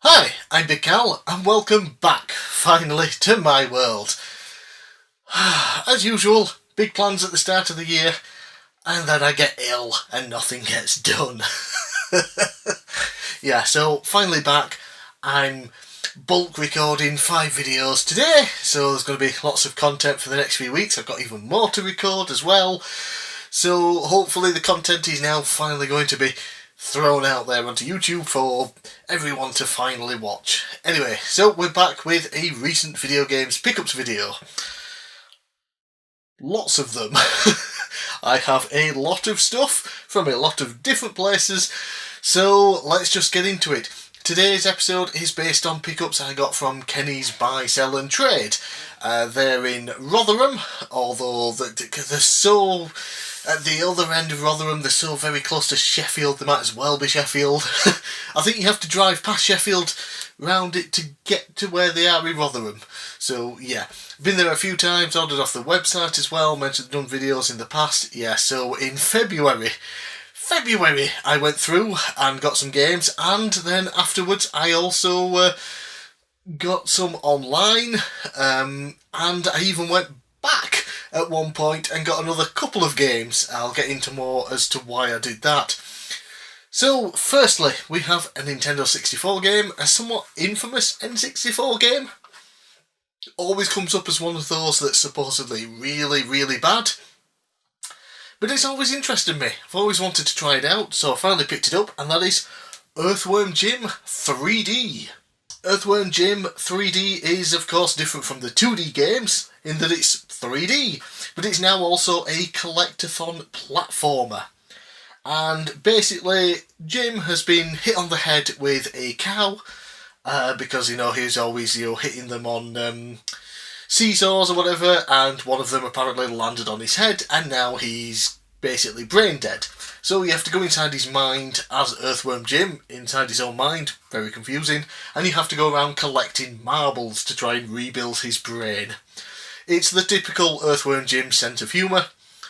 Hi, I'm bigcal and welcome back, finally, to my world. As usual, big plans at the start of the year, and then I get ill and nothing gets done. Yeah, so finally back. I'm bulk recording 5 videos today, so there's going to be lots of content for the next few weeks. I've got even more to record as well, so hopefully the content is now finally going to be thrown out there onto YouTube for everyone to finally watch. Anyway, so we're back with a recent video games pickups video. Lots of them. I have a lot of stuff from a lot of different places, so let's just get into it. Today's episode is based on pickups I got from Kenny's Buy, Sell and Trade. They're in Rotherham, although they're so... At the other end of Rotherham, they're so very close to Sheffield, they might as well be Sheffield. I think you have to drive past Sheffield round it to get to where they are in Rotherham. So, yeah. Been there a few times, ordered off the website as well, mentioned done videos in the past. Yeah, so in February, I went through and got some games, and then afterwards I also got some online, and I even went back at one point and got another couple of games. I'll get into more as to why I did that. So, firstly, we have a Nintendo 64 game, a somewhat infamous N64 game. Always comes up as one of those that's supposedly really, really bad. But it's always interested me. I've always wanted to try it out, so I finally picked it up, and that is Earthworm Jim 3D. Earthworm Jim 3D is, of course, different from the 2D games in that it's 3D, but it's now also a collectathon platformer. And basically, Jim has been hit on the head with a cow because, he's always, hitting them on seesaws or whatever, and one of them apparently landed on his head, and now he's basically brain dead. So you have to go inside his mind as Earthworm Jim, inside his own mind, very confusing, and you have to go around collecting marbles to try and rebuild his brain. It's the typical Earthworm Jim sense of humour.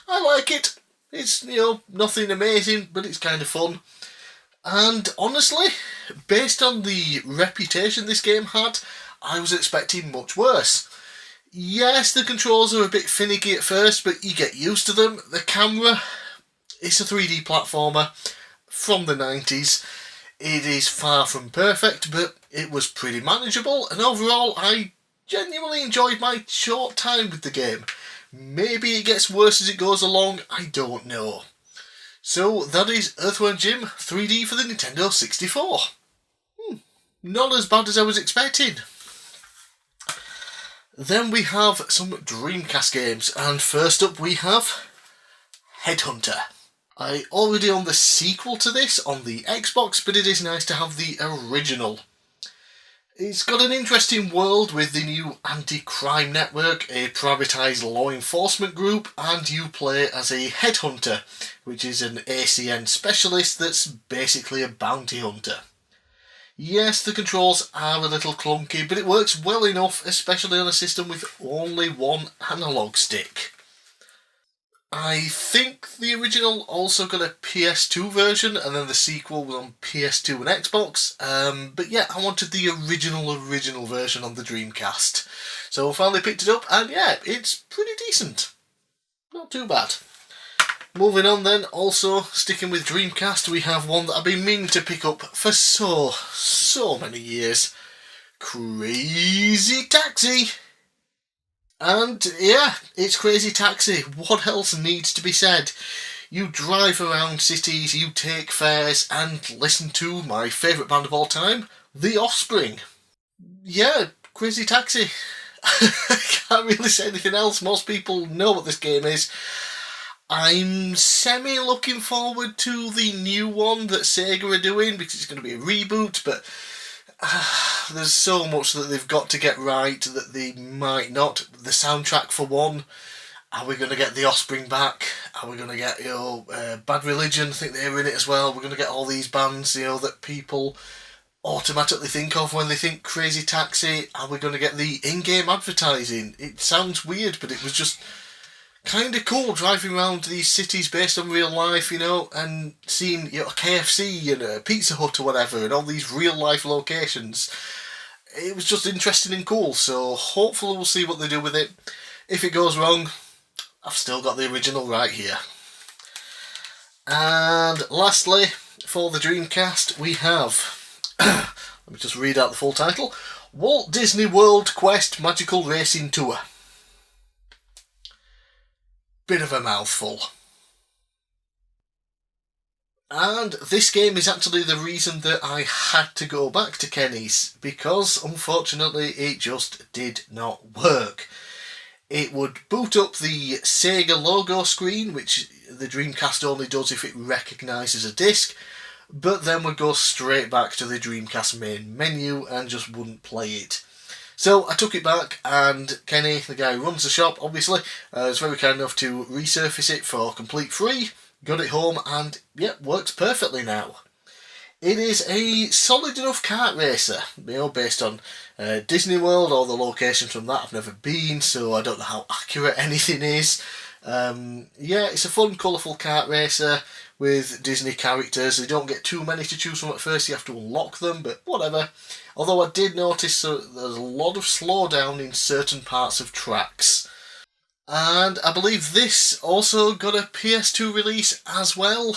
I like it. It's, nothing amazing, but it's kind of fun. And honestly, based on the reputation this game had, I was expecting much worse. Yes, the controls are a bit finicky at first, but you get used to them. The camera, it's a 3D platformer from the 90s. It is far from perfect, but it was pretty manageable, and overall I genuinely enjoyed my short time with the game. Maybe it gets worse as it goes along, I don't know. So that is Earthworm Jim 3D for the Nintendo 64. Not as bad as I was expecting. Then we have some Dreamcast games, and first up we have Headhunter. I already own the sequel to this on the Xbox, but it is nice to have the original. It's got an interesting world with the new anti-crime network, a privatised law enforcement group, and you play as a headhunter, which is an ACN specialist that's basically a bounty hunter. Yes, the controls are a little clunky, but it works well enough, especially on a system with only one analogue stick. I think the original also got a PS2 version, and then the sequel was on PS2 and Xbox. But yeah, I wanted the original version on the Dreamcast. So I finally picked it up, and yeah, it's pretty decent. Not too bad. Moving on then, also sticking with Dreamcast, we have one that I've been meaning to pick up for so many years. Crazy Taxi! And yeah, it's Crazy Taxi. What else needs to be said? You drive around cities, you take fares, and listen to my favourite band of all time, The Offspring. Yeah, Crazy Taxi. I can't really say anything else. Most people know what this game is. I'm semi-looking forward to the new one that Sega are doing, because it's going to be a reboot, but there's so much that they've got to get right that they might not. The soundtrack for one, are we going to get The Offspring back? Are we going to get, Bad Religion? I think they're in it as well. We're going to get all these bands, that people automatically think of when they think Crazy Taxi. Are we going to get the in-game advertising? It sounds weird, but it was just kind of cool driving around these cities based on real life, and seeing a KFC and a Pizza Hut or whatever, and all these real life locations. It was just interesting and cool, so hopefully we'll see what they do with it. If it goes wrong, I've still got the original right here. And lastly, for the Dreamcast, we have, let me just read out the full title, Walt Disney World Quest Magical Racing Tour. Bit of a mouthful. And this game is actually the reason that I had to go back to Kenny's, because unfortunately it just did not work. It would boot up the Sega logo screen, which the Dreamcast only does if it recognises a disc, but then would go straight back to the Dreamcast main menu and just wouldn't play it. So I took it back, and Kenny, the guy who runs the shop, obviously, was very kind enough to resurface it for complete free. Got it home, and yep, works perfectly now. It is a solid enough kart racer, based on Disney World. All the locations from that I've never been, so I don't know how accurate anything is. It's a fun, colourful kart racer with Disney characters. They don't get too many to choose from at first, you have to unlock them, but whatever. Although I did notice there's a lot of slowdown in certain parts of tracks. And I believe this also got a PS2 release as well.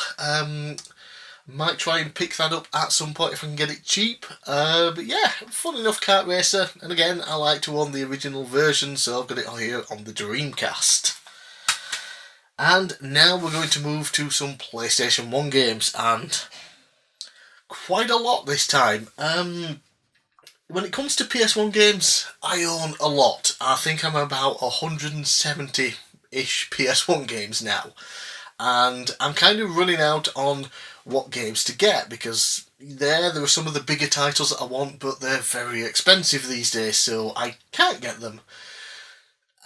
Might try and pick that up at some point if I can get it cheap. But yeah, fun enough kart racer. And again, I like to own the original version, so I've got it here on the Dreamcast. And now we're going to move to some PlayStation 1 games, and quite a lot this time. When it comes to PS1 games, I own a lot. I think I'm about 170-ish PS1 games now. And I'm kind of running out on what games to get, because there are some of the bigger titles that I want, but they're very expensive these days, so I can't get them.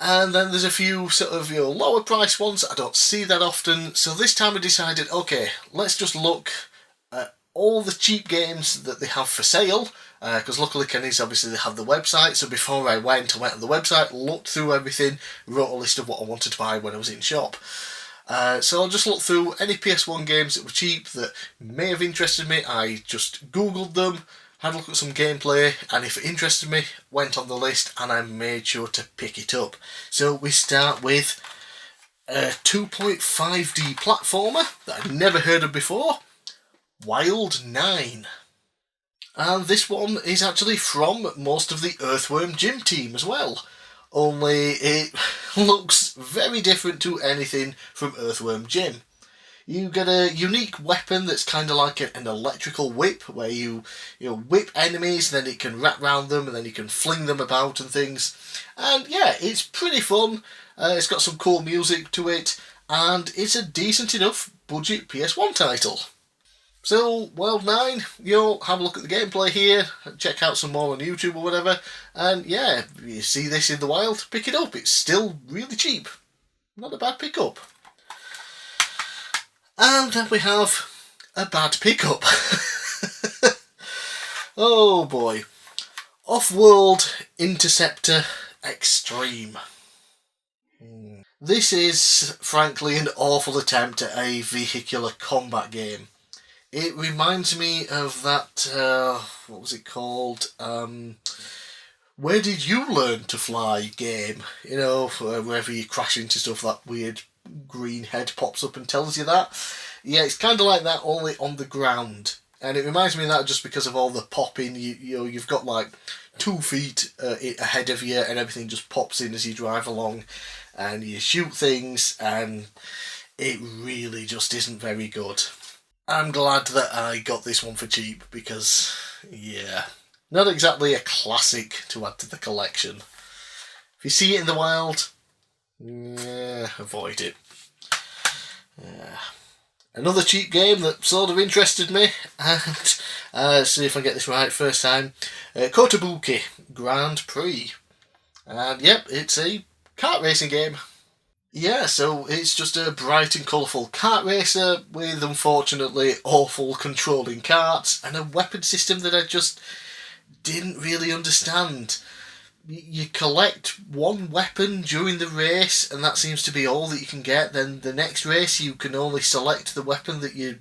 And then there's a few sort of lower price ones that I don't see that often. So this time I decided, okay, let's just look at all the cheap games that they have for sale. Because luckily Kenny's, obviously they have the website. So before I went on the website, looked through everything, wrote a list of what I wanted to buy when I was in shop. So I'll just look through any PS1 games that were cheap that may have interested me. I just googled them, had a look at some gameplay, and if it interested me, went on the list and I made sure to pick it up. So we start with a 2.5D platformer that I'd never heard of before, Wild 9. And this one is actually from most of the Earthworm Jim team as well. Only it looks very different to anything from Earthworm Jim. You get a unique weapon that's kind of like an electrical whip, where you whip enemies, then it can wrap round them, and then you can fling them about and things. And yeah, it's pretty fun. It's got some cool music to it, and it's a decent enough budget PS1 title. So, Wild 9, have a look at the gameplay here, check out some more on YouTube or whatever, and yeah, if you see this in the wild, pick it up. It's still really cheap. Not a bad pickup. And then we have a bad pickup. Oh boy. Off-World Interceptor Extreme. This is, frankly, an awful attempt at a vehicular combat game. It reminds me of that, what was it called? Where Did You Learn to Fly game? Wherever you crash into stuff, that weird green head pops up and tells you that. Yeah, it's kind of like that, only on the ground. And it reminds me of that just because of all the popping. You've got like 2 feet ahead of you, and everything just pops in as you drive along, and you shoot things, and it really just isn't very good. I'm glad that I got this one for cheap, because, yeah, not exactly a classic to add to the collection. If you see it in the wild, avoid it. Another cheap game that sort of interested me, and let's see if I get this right first time, Kotobuki Grand Prix. And yep, it's a kart racing game. Yeah, so it's just a bright and colourful kart racer with, unfortunately, awful controlling karts and a weapon system that I just didn't really understand. you collect one weapon during the race, and that seems to be all that you can get. Then the next race, you can only select the weapon that you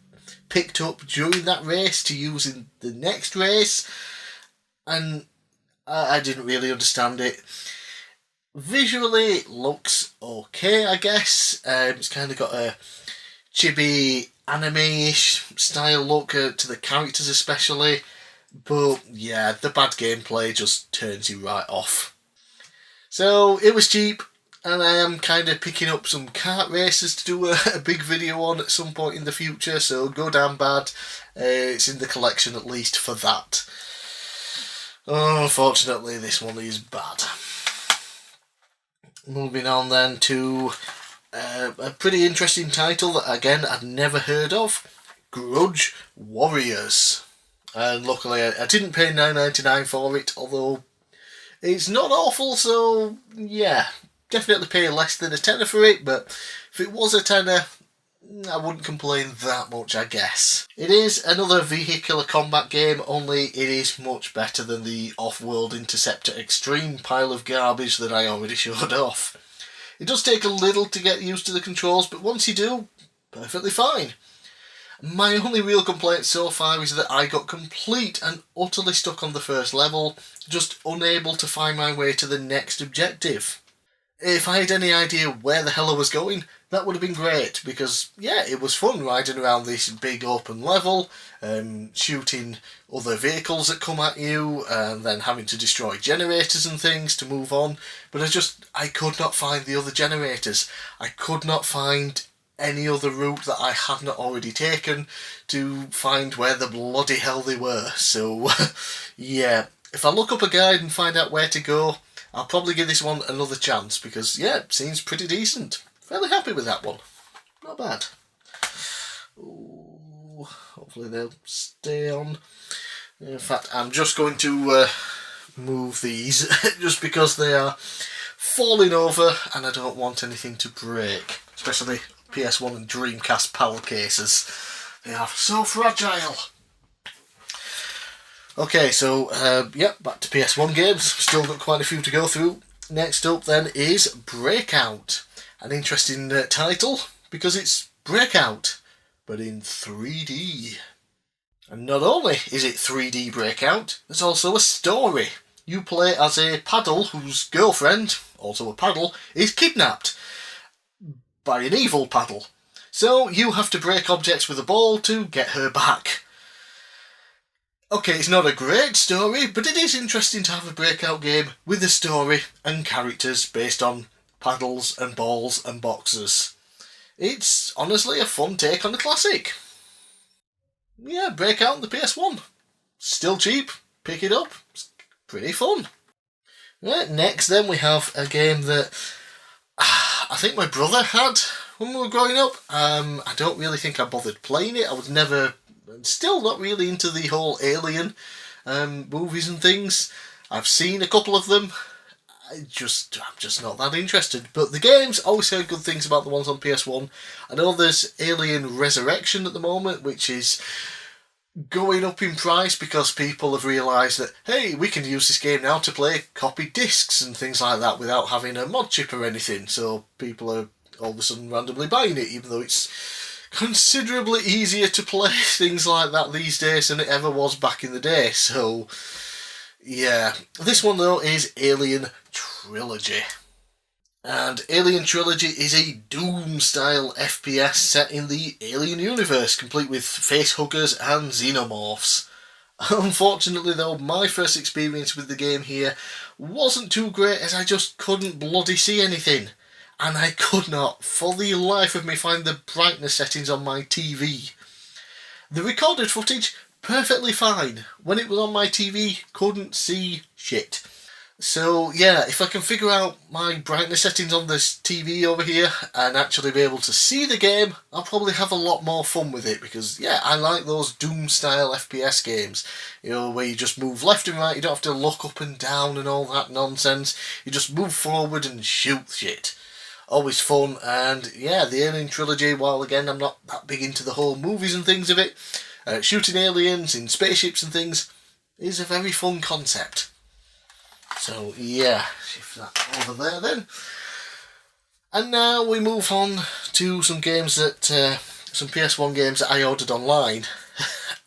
picked up during that race to use in the next race, and I didn't really understand it. Visually, it looks okay, I guess. It's kind of got a chibi anime-ish style look to the characters especially, but yeah, the bad gameplay just turns you right off. So it was cheap, and I am kind of picking up some kart races to do a big video on at some point in the future, so go damn bad. It's in the collection at least for that. Unfortunately, this one is bad. Moving on then to a pretty interesting title that again I'd never heard of, Grudge Warriors. And luckily I didn't pay $9.99 for it, although it's not awful, so yeah, definitely pay less than a tenner for it, but if it was a tenner, I wouldn't complain that much, I guess. It is another vehicular combat game, only it is much better than the Off-World Interceptor Extreme pile of garbage that I already showed off. It does take a little to get used to the controls, but once you do, perfectly fine. My only real complaint so far is that I got complete and utterly stuck on the first level, just unable to find my way to the next objective. If I had any idea where the hell I was going, that would have been great, because yeah, it was fun riding around this big open level, shooting other vehicles that come at you, and then having to destroy generators and things to move on, but I could not find the other generators. I could not find any other route that I had not already taken to find where the bloody hell they were, so yeah, if I look up a guide and find out where to go, I'll probably give this one another chance, because yeah, it seems pretty decent. Fairly happy with that one. Not bad. Ooh, hopefully they'll stay on. In fact, I'm just going to move these, just because they are falling over and I don't want anything to break. Especially PS1 and Dreamcast PAL cases. They are so fragile. Okay, so, back to PS1 games. Still got quite a few to go through. Next up then is Breakout. An interesting title, because it's Breakout, but in 3D. And not only is it 3D Breakout, there's also a story. You play as a paddle whose girlfriend, also a paddle, is kidnapped by an evil paddle. So you have to break objects with a ball to get her back. Okay, it's not a great story, but it is interesting to have a Breakout game with a story and characters based on paddles and balls and boxes. It's honestly a fun take on the classic. Yeah, Breakout on the PS1. Still cheap, pick it up, it's pretty fun. Right, next then we have a game that I think my brother had when we were growing up. I don't really think I bothered playing it. I was still not really into the whole Alien movies and things. I've seen a couple of them. I'm just not that interested. But the games, always heard good things about the ones on PS1. I know there's Alien Resurrection at the moment, which is going up in price because people have realised that, hey, we can use this game now to play copied discs and things like that without having a mod chip or anything. So people are all of a sudden randomly buying it, even though it's considerably easier to play things like that these days than it ever was back in the day. So yeah, this one though is Alien Trilogy. And Alien Trilogy is a Doom-style FPS set in the Alien universe, complete with facehuggers and xenomorphs. Unfortunately though, my first experience with the game here wasn't too great, as I just couldn't bloody see anything. And I could not, for the life of me, find the brightness settings on my TV. The recorded footage, perfectly fine. When it was on my TV, couldn't see shit. So yeah, if I can figure out my brightness settings on this TV over here and actually be able to see the game, I'll probably have a lot more fun with it, because yeah, I like those Doom-style FPS games, you know, where you just move left and right, you don't have to look up and down and all that nonsense, you just move forward and shoot shit. Always fun. And yeah, the Alien Trilogy, while again I'm not that big into the whole movies and things of it, shooting aliens in spaceships and things is a very fun concept. So yeah, shift that over there then. And now we move on to some games that, some PS1 games that I ordered online.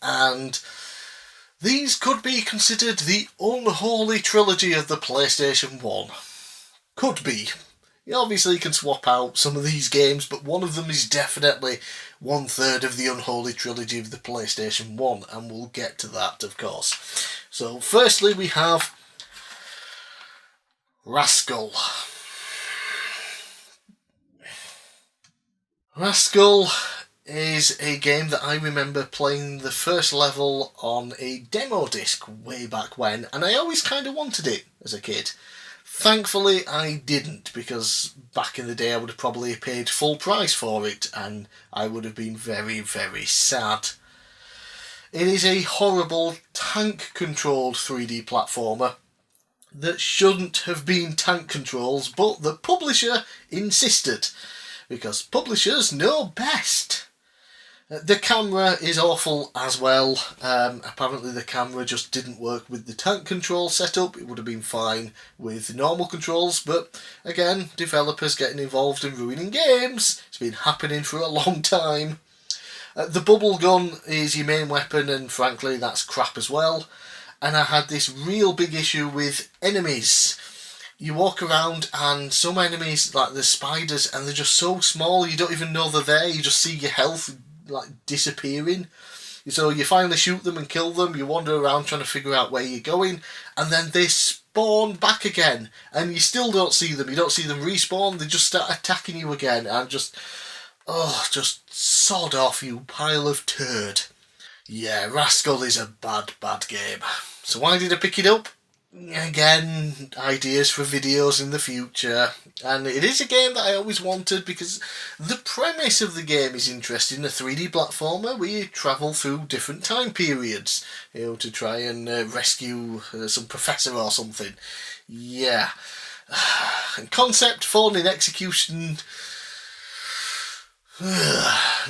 And these could be considered the unholy trilogy of the PlayStation 1. Could be. You obviously can swap out some of these games, but one of them is definitely 1/3 of the unholy trilogy of the PlayStation 1, and we'll get to that, of course. So, firstly, we have Rascal. Rascal is a game that I remember playing the first level on a demo disc way back when, and I always kind of wanted it as a kid. Thankfully I didn't, because back in the day I would have probably paid full price for it and I would have been very, very sad. It is a horrible tank controlled 3D platformer that shouldn't have been tank controls, but the publisher insisted, because publishers know best. The camera is awful as well. Apparently the camera just didn't work with the tank control setup. It would have been fine with normal controls, but again, developers getting involved in ruining games. It's been happening for a long time. The bubble gun is your main weapon, and frankly that's crap as well. And I had this real big issue with enemies. You walk around and some enemies, like the spiders, and they're just so small you don't even know they're there. You just see your health like disappearing. So you finally shoot them and kill them, you wander around trying to figure out where you're going, and then they spawn back again and you still don't see them. You don't see them respawn, they just start attacking you again, and just sod off, you pile of turd. Yeah, Rascal is a bad game. So why did I pick it up? Again, ideas for videos in the future, and it is a game that I always wanted because the premise of the game is interesting. A 3D platformer where you travel through different time periods, to try and rescue some professor or something. Yeah. And concept, fun, in execution,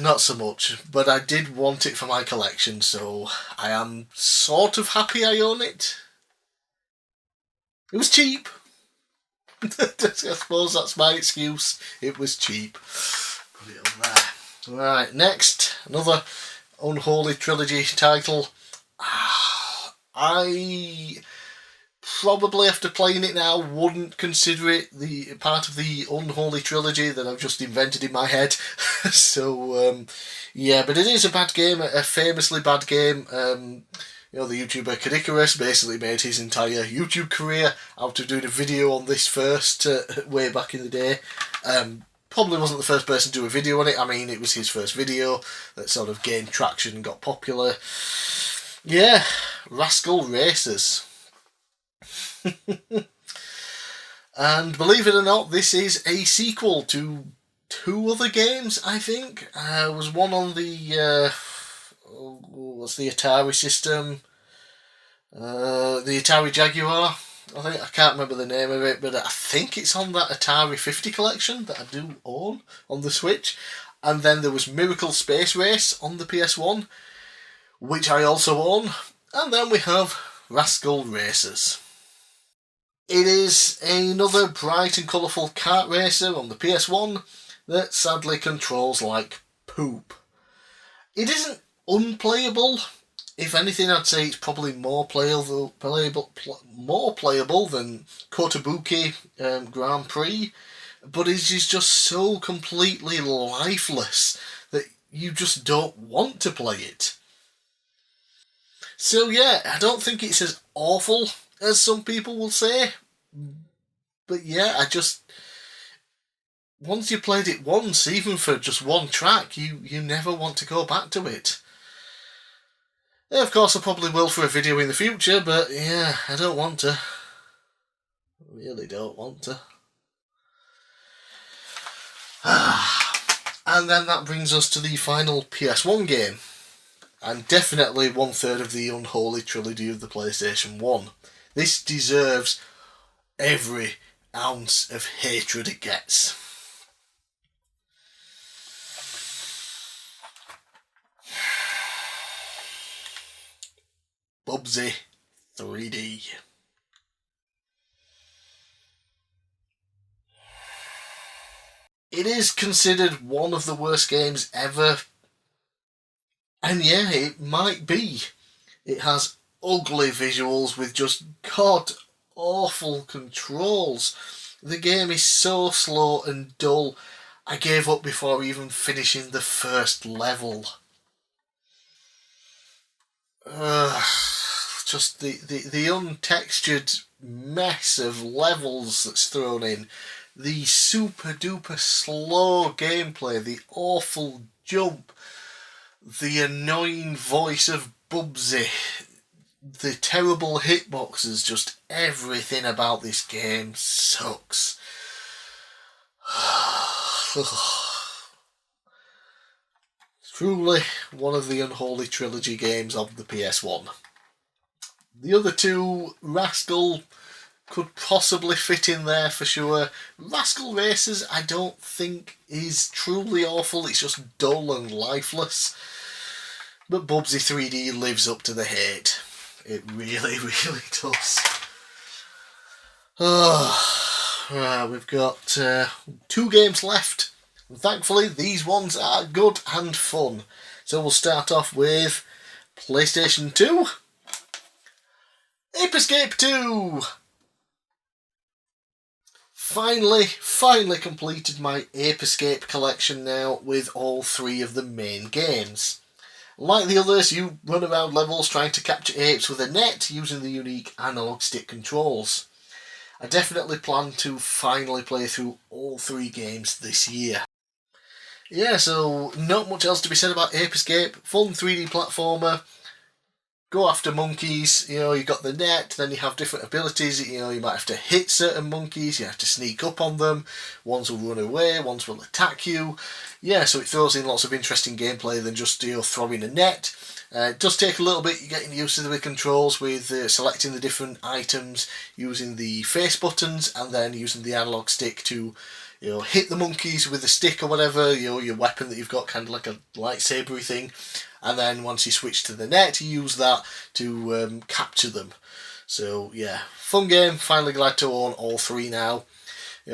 not so much, but I did want it for my collection, so I am sort of happy I own it. It was cheap. I suppose that's my excuse. It was cheap. Put it on there. Right, next, another unholy trilogy title. I probably, after playing it now, wouldn't consider it the part of the unholy trilogy that I've just invented in my head. So, yeah, but it is a bad game, a famously bad game. The YouTuber Kadikarus basically made his entire YouTube career out of doing a video on this first, way back in the day. Probably wasn't the first person to do a video on it. I mean, it was his first video that sort of gained traction and got popular. Yeah, Rascal Racers. And believe it or not, this is a sequel to 2 other games, I think. Was one on the what's the Atari system? The Atari Jaguar. I can't remember the name of it, but I think it's on that Atari 50 collection that I do own on the Switch. And then there was Miracle Space Race on the PS1, which I also own. And then we have Rascal Racers. It is another bright and colourful kart racer on the PS1 that sadly controls like poop. It isn't unplayable. If anything, I'd say it's probably more playable than Kotobuki Grand Prix, but it is just so completely lifeless that you just don't want to play it. So yeah, I don't think it's as awful as some people will say, but yeah, once you played it once, even for just one track, you never want to go back to it. Of course, I probably will for a video in the future, but yeah, I don't want to. I really don't want to. And then that brings us to the final PS1 game, and definitely 1/3 of the unholy trilogy of the PlayStation 1. This deserves every ounce of hatred it gets. Bubsy 3D. It is considered one of the worst games ever, and yeah, it might be. It has ugly visuals with just god awful controls. The game is so slow and dull, I gave up before even finishing the first level. Just the untextured mess of levels that's thrown in, the super duper slow gameplay, the awful jump, the annoying voice of Bubsy, the terrible hitboxes, just everything about this game sucks. Truly one of the unholy trilogy games of the PS1. The other two, Rascal, could possibly fit in there for sure. Rascal Racers, I don't think is truly awful, it's just dull and lifeless. But Bubsy 3D lives up to the hate. It really, really does. Right, we've got 2 games left. And thankfully, these ones are good and fun. So we'll start off with PlayStation 2. Ape Escape 2! Finally completed my Ape Escape collection now with all 3 of the main games. Like the others, you run around levels trying to capture apes with a net using the unique analog stick controls. I definitely plan to finally play through all 3 games this year. Yeah, so not much else to be said about Ape Escape. Fun 3D platformer. Go after monkeys, you've got the net, then you have different abilities, you might have to hit certain monkeys, you have to sneak up on them, ones will run away, ones will attack you. Yeah, so it throws in lots of interesting gameplay than just throwing a net. It does take a little bit getting used to the controls with selecting the different items, using the face buttons, and then using the analog stick to hit the monkeys with a stick or whatever, your weapon that you've got, kind of like a lightsabery thing. And then once you switch to the net, you use that to capture them. So yeah, fun game. Finally glad to own all 3 now.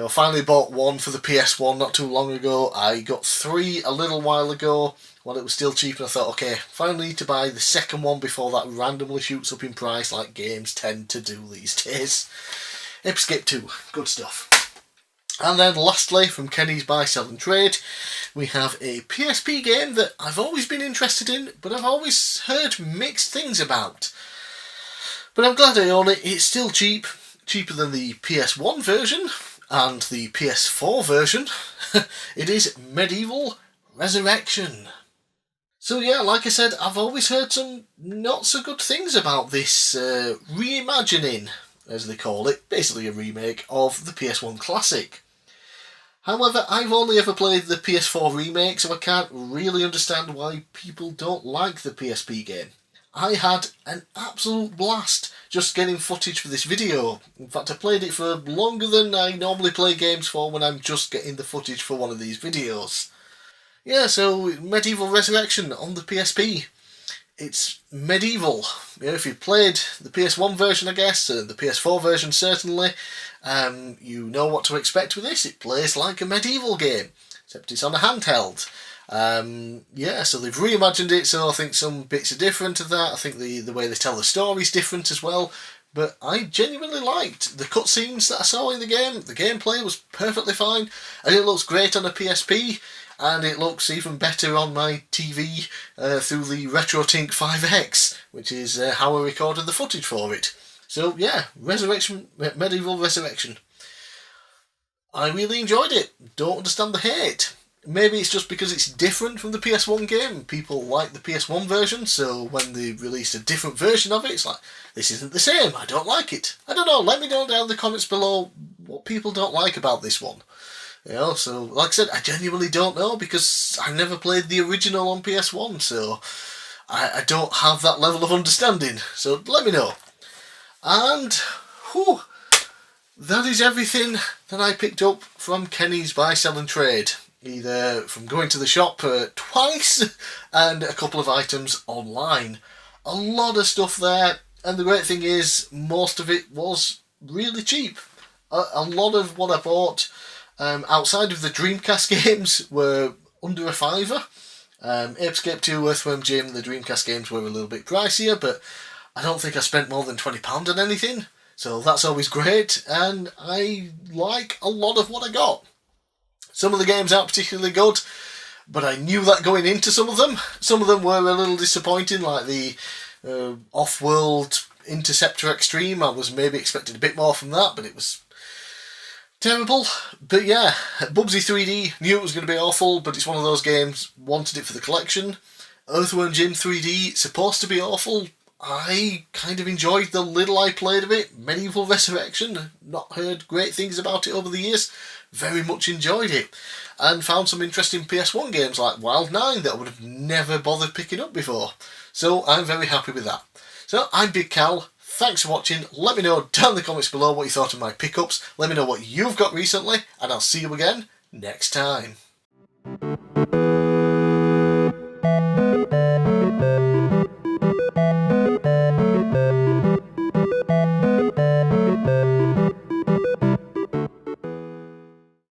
Finally bought 1 for the PS1 not too long ago. I got 3 a little while ago while it was still cheap, and I thought, okay, finally need to buy the second one before that randomly shoots up in price like games tend to do these days. Ape Escape 2, good stuff. And then lastly, from Kenny's Buy, Sell and Trade, we have a PSP game that I've always been interested in, but I've always heard mixed things about. But I'm glad I own it. It's still cheap, cheaper than the PS1 version and the PS4 version. It is Medieval Resurrection. So yeah, like I said, I've always heard some not so good things about this reimagining, as they call it, basically a remake of the PS1 classic. However, I've only ever played the PS4 remake, so I can't really understand why people don't like the PSP game. I had an absolute blast just getting footage for this video. In fact, I played it for longer than I normally play games for when I'm just getting the footage for one of these videos. Yeah, so Medieval Resurrection on the PSP. It's medieval. If you played the PS1 version, I guess, and the PS4 version certainly, you know what to expect with this. It plays like a medieval game, except it's on a handheld. Yeah, so they've reimagined it, so I think some bits are different to that. I think the way they tell the story is different as well. But I genuinely liked the cutscenes that I saw in the game. The gameplay was perfectly fine, and it looks great on a PSP. And it looks even better on my TV through the RetroTink 5X, which is how I recorded the footage for it. So yeah, Medieval Resurrection. I really enjoyed it. Don't understand the hate. Maybe it's just because it's different from the PS1 game. People like the PS1 version, so when they released a different version of it, it's like, this isn't the same, I don't like it. I don't know, let me know down in the comments below what people don't like about this one. So like I said, I genuinely don't know because I never played the original on PS1, so I don't have that level of understanding. So let me know. And whew, that is everything that I picked up from Kenny's Buy, Sell and Trade. Either from going to the shop twice and a couple of items online. A lot of stuff there, and the great thing is most of it was really cheap. A lot of what I bought Outside of the Dreamcast games were under a fiver. Apescape 2, Earthworm Jim, the Dreamcast games were a little bit pricier, but I don't think I spent more than £20 on anything, so that's always great, and I like a lot of what I got. Some of the games aren't particularly good, but I knew that going into some of them. Some of them were a little disappointing, like the Off-World Interceptor Extreme. I was maybe expecting a bit more from that, but it was terrible. But yeah, Bubsy 3D, knew it was going to be awful, but it's one of those games, wanted it for the collection. Earthworm Jim 3D, supposed to be awful. I kind of enjoyed the little I played of it. Medieval Resurrection, not heard great things about it over the years. Very much enjoyed it. And found some interesting PS1 games like Wild 9 that I would have never bothered picking up before. So I'm very happy with that. So I'm Big Cal. Thanks for watching. Let me know down in the comments below what you thought of my pickups. Let me know what you've got recently, and I'll see you again next time.